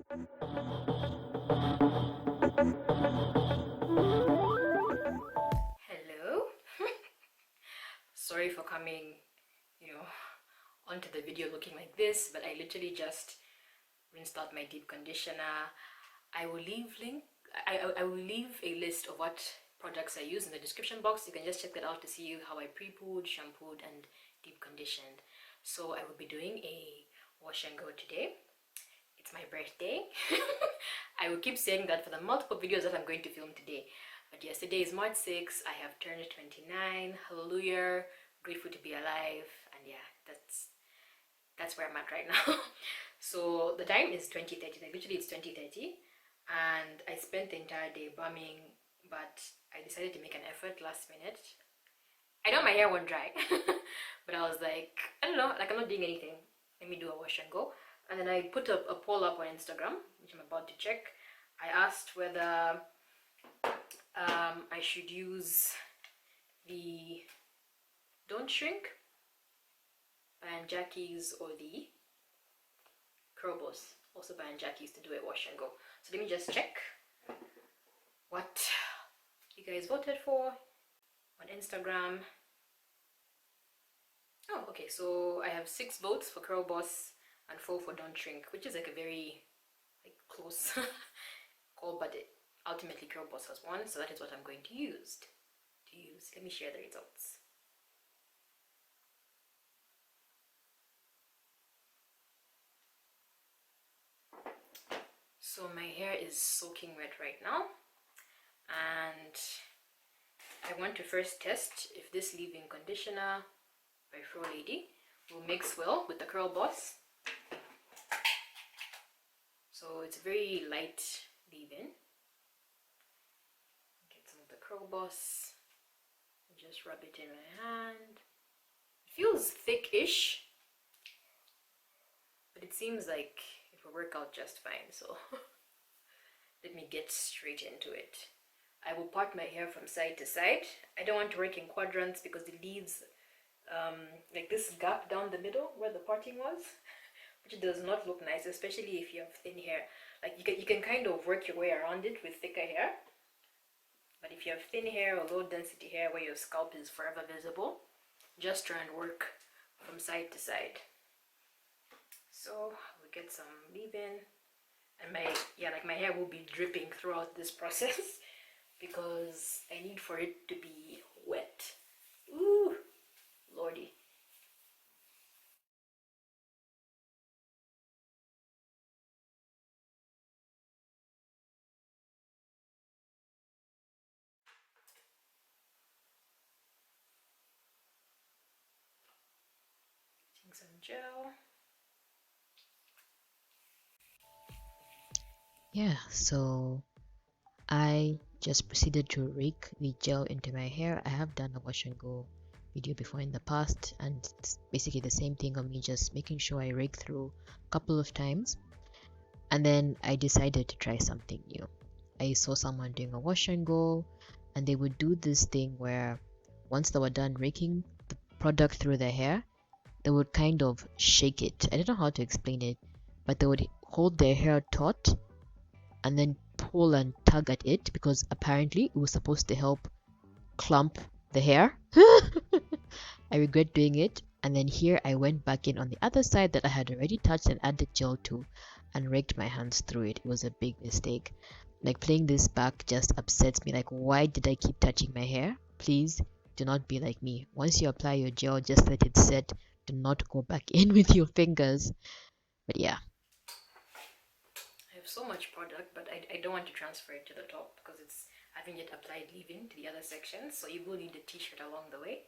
Hello. Sorry for coming, onto the video looking like this, but I literally just rinsed out my deep conditioner. I will leave a list of what products I use in the description box. You can just check that out to see how I pre-pooed, shampooed, and deep conditioned. So I will be doing a wash and go today. It's my birthday. I will keep saying that for the multiple videos that I'm going to film today. But yes, today is March 6th. I have turned 29. Hallelujah. Grateful to be alive. And yeah, that's where I'm at right now. So the time is 20:30. Like literally it's 20:30. And I spent the entire day bumming, but I decided to make an effort last minute. I know my hair won't dry, but I was like, I don't know, like I'm not doing anything. Let me do a wash and go. And then I put a poll up on Instagram, which I'm about to check. I asked whether I should use the Don't Shrink by Jackie's or the Curl Boss, also by Jackie's, to do a wash and go. So let me just check what you guys voted for on Instagram. Oh, okay, so I have 6 votes for Curl Boss and 4 for Don't Shrink, which is like a very close call, but ultimately Curl Boss has won, so that is what I'm going to use. Let me share the results. So my hair is soaking wet right now, and I want to first test if this leave-in conditioner by FroLady will mix well with the Curl Boss. So it's very light leave-in. Get some of the Curl Boss and just rub it in my hand. It feels thick-ish, but it seems like it will work out just fine, so let me get straight into it. I will part my hair from side to side. I don't want to work in quadrants because it leaves like this gap down the middle where the parting was, which does not look nice, especially if you have thin hair. Like you can kind of work your way around it with thicker hair, but if you have thin hair or low density hair where your scalp is forever visible, just try and work from side to side. So we'll get some leave-in, and my hair will be dripping throughout this process because I need for it to be wet. Ooh, lordy. Using some gel. Yeah, so I just proceeded to rake the gel into my hair. I have done a wash and go video before in the past, and it's basically the same thing of me just making sure I rake through a couple of times. And then I decided to try something new. I saw someone doing a wash and go, and they would do this thing where once they were done raking the product through their hair, they would kind of shake it. I don't know how to explain it, but they would hold their hair taut and then pull and tug at it because apparently it was supposed to help clump the hair. I regret doing it. And then here I went back in on the other side that I had already touched and added gel to and raked my hands through it. It was a big mistake. Like playing this back just upsets me. Like, why did I keep touching my hair? Please do not be like me. Once you apply your gel, just let it set. Do not go back in with your fingers. But yeah. I have so much product, but I don't want to transfer it to the top because I haven't yet applied leave-in to the other sections, so you will need a t-shirt along the way.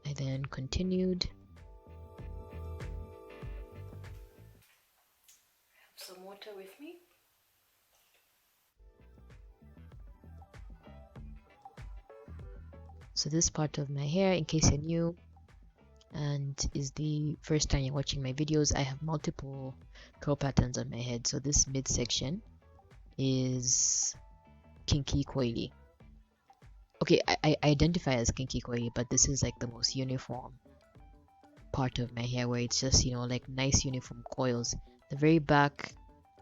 I then continued. I have some water with me. So this part of my hair, in case you're new and is the first time you're watching my videos, I have multiple curl patterns on my head. So this midsection is Kinky-Coily. Okay, I identify as Kinky-Coily, but this is like the most uniform. part of my hair where it's just, like nice uniform coils. The very back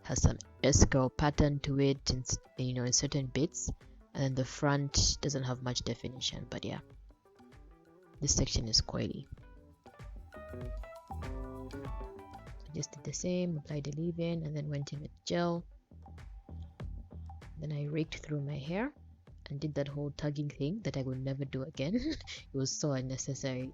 has some S-curl pattern to it, and in certain bits, and then the front doesn't have much definition. But yeah, this section is coily. Just did the same, applied the leave-in, and then went in with gel. Then I raked through my hair and did that whole tugging thing that I would never do again. It was so unnecessary.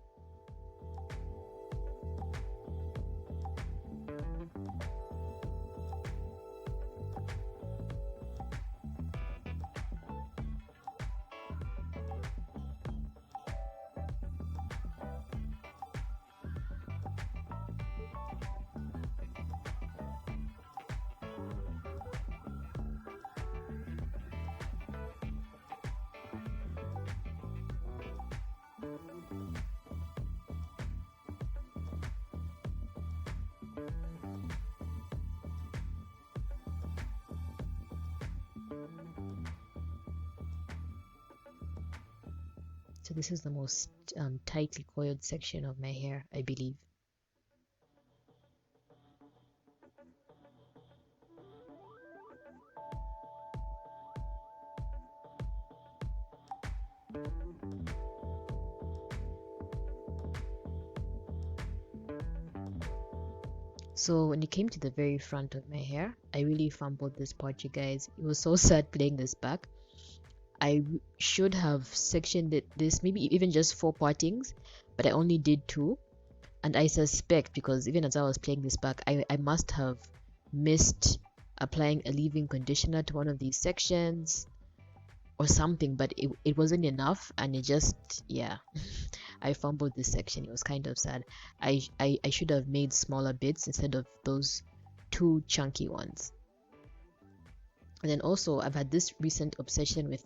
So this is the most tightly coiled section of my hair, I believe. So when it came to the very front of my hair, I really fumbled this part, you guys. It was so sad playing this back. I should have sectioned this, maybe even just 4 partings, but I only did 2. And I suspect, because even as I was playing this back, I must have missed applying a leave-in conditioner to one of these sections or something, but it wasn't enough, and it just, yeah. I fumbled this section. It was kind of sad. I should have made smaller bits instead of those 2 chunky ones. And then also, I've had this recent obsession with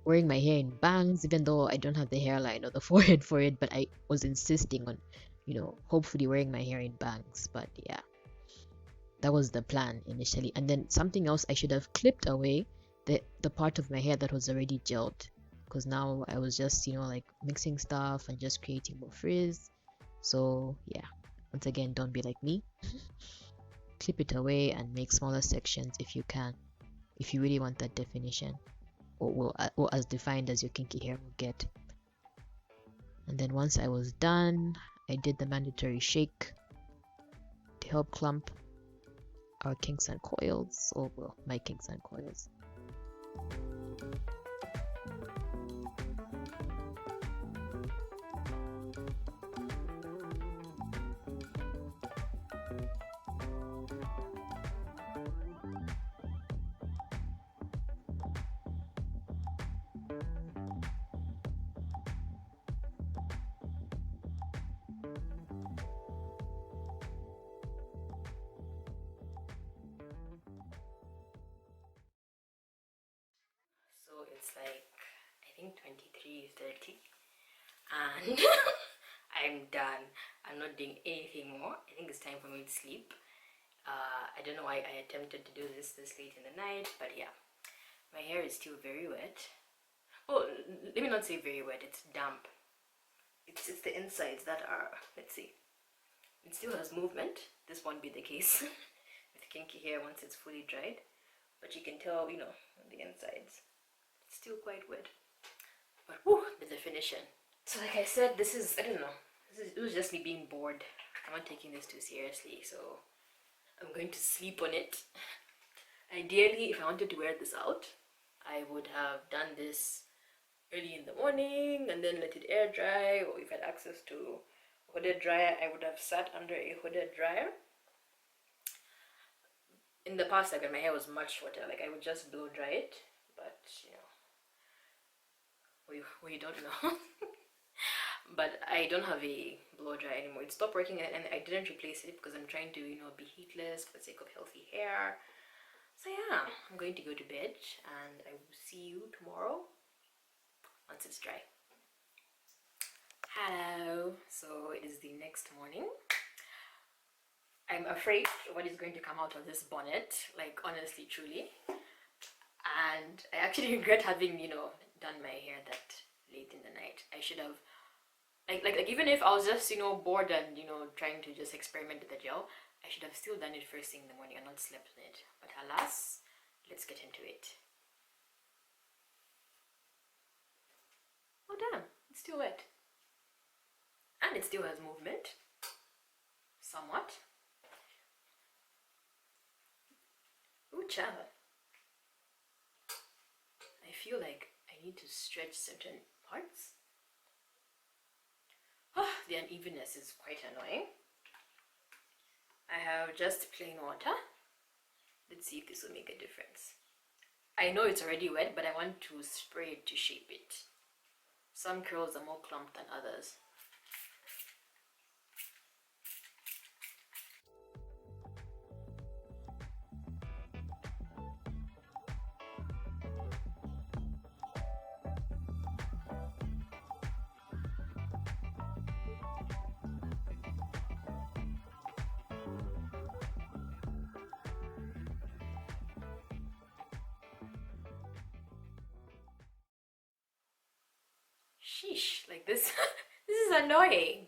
wearing my hair in bangs, even though I don't have the hairline or the forehead for it, but I was insisting on, hopefully wearing my hair in bangs. But yeah, that was the plan initially. And then something else, I should have clipped away the part of my hair that was already gelled, because now I was just, like mixing stuff and just creating more frizz. So yeah, once again, don't be like me. Clip it away and make smaller sections if you can, if you really want that definition, or as defined as your kinky hair will get. And then once I was done, I did the mandatory shake to help clump our kinks and coils, or well, my kinks and coils. So it's like, I think 23:30, and I'm done. I'm not doing anything more. I think it's time for me to sleep. I don't know why I attempted to do this late in the night, but yeah, my hair is still very wet. Oh, let me not say very wet, it's damp. It's the insides that are, let's see, it still has movement. This won't be the case with kinky hair once it's fully dried, but you can tell, on the insides it's still quite wet. But whew, the definition. So like I said, this is, I don't know, it was just me being bored. I'm not taking this too seriously, so I'm going to sleep on it. Ideally, if I wanted to wear this out, I would have done this early in the morning and then let it air dry, or if I had access to a hooded dryer, I would have sat under a hooded dryer. In the past, like when my hair was much shorter, like I would just blow dry it, but we don't know. But I don't have a blow dry anymore. It stopped working, and I didn't replace it because I'm trying to be heatless for the sake of healthy hair. So yeah, I'm going to go to bed, and I will see you tomorrow once it's dry. Hello. So it is the next morning. I'm afraid what is going to come out of this bonnet, like honestly, truly. And I actually regret having done my hair that late in the night. I should have Like even if I was just, bored and, trying to just experiment with the gel, I should have still done it first thing in the morning and not slept on it. But alas, let's get into it. Oh damn, it's still wet. And it still has movement. Somewhat. Ooh, child. I feel like I need to stretch certain parts. The unevenness is quite annoying. I have just plain water. Let's see if this will make a difference. I know it's already wet, but I want to spray it to shape it. Some curls are more clumped than others. Sheesh, like this. This is annoying.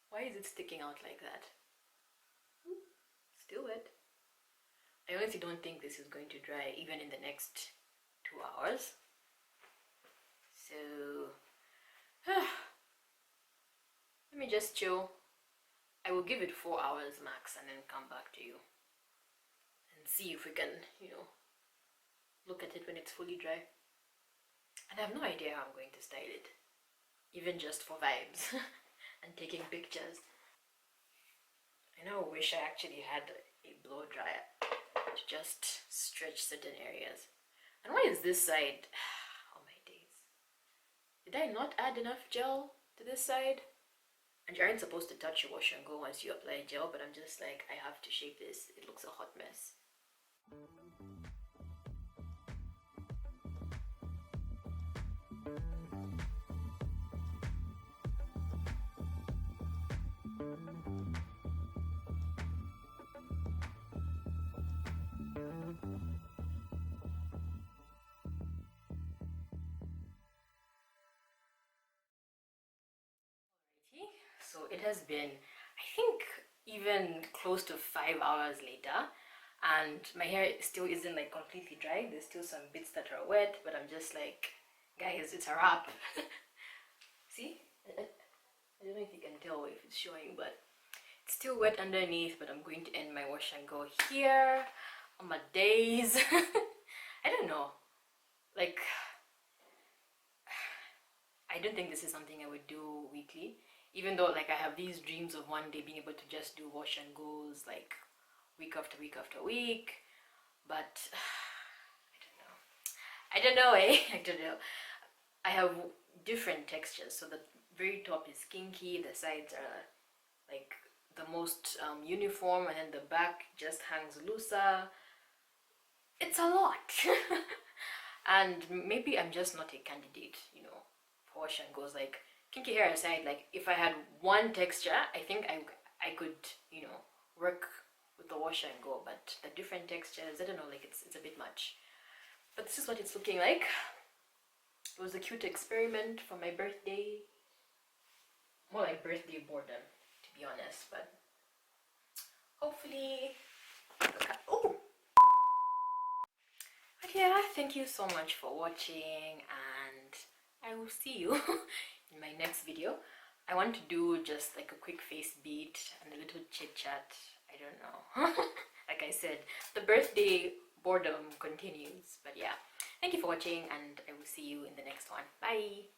Why is it sticking out like that? Still wet. I honestly don't think this is going to dry even in the next 2 hours. So, let me just chill. I will give it 4 hours max and then come back to you and see if we can, look at it when it's fully dry. And I have no idea how I'm going to style it, even just for vibes and taking pictures. I now wish I actually had a blow dryer to just stretch certain areas. And why is this side? Oh my days. Did I not add enough gel to this side? And you aren't supposed to touch your wash and go once you apply gel, but I'm just like, I have to shape this. It looks a hot mess. So it has been, I think, even close to 5 hours later, and my hair still isn't like completely dry. There's still some bits that are wet, but I'm just like, guys, it's a wrap. See? I don't know if you can tell if it's showing, but it's still wet underneath. But I'm going to end my wash and go here on my days. I don't know, like, I don't think this is something I would do weekly, even though like I have these dreams of one day being able to just do wash and goes like week after week after week. But I don't know, eh? I don't know. I have different textures. So the very top is kinky, the sides are like the most uniform, and then the back just hangs looser. It's a lot. And maybe I'm just not a candidate, for wash and goes. Like, kinky hair aside, like if I had one texture, I think I could, work with the wash and go. But the different textures, I don't know, like it's a bit much. But this is what it's looking like. It was a cute experiment for my birthday. More like birthday boredom, to be honest. But hopefully, oh. But yeah, thank you so much for watching, and I will see you in my next video. I want to do just like a quick face beat and a little chit chat. I don't know. Like I said, the birthday boredom continues. But yeah, thank you for watching, and I will see you in the next one. Bye.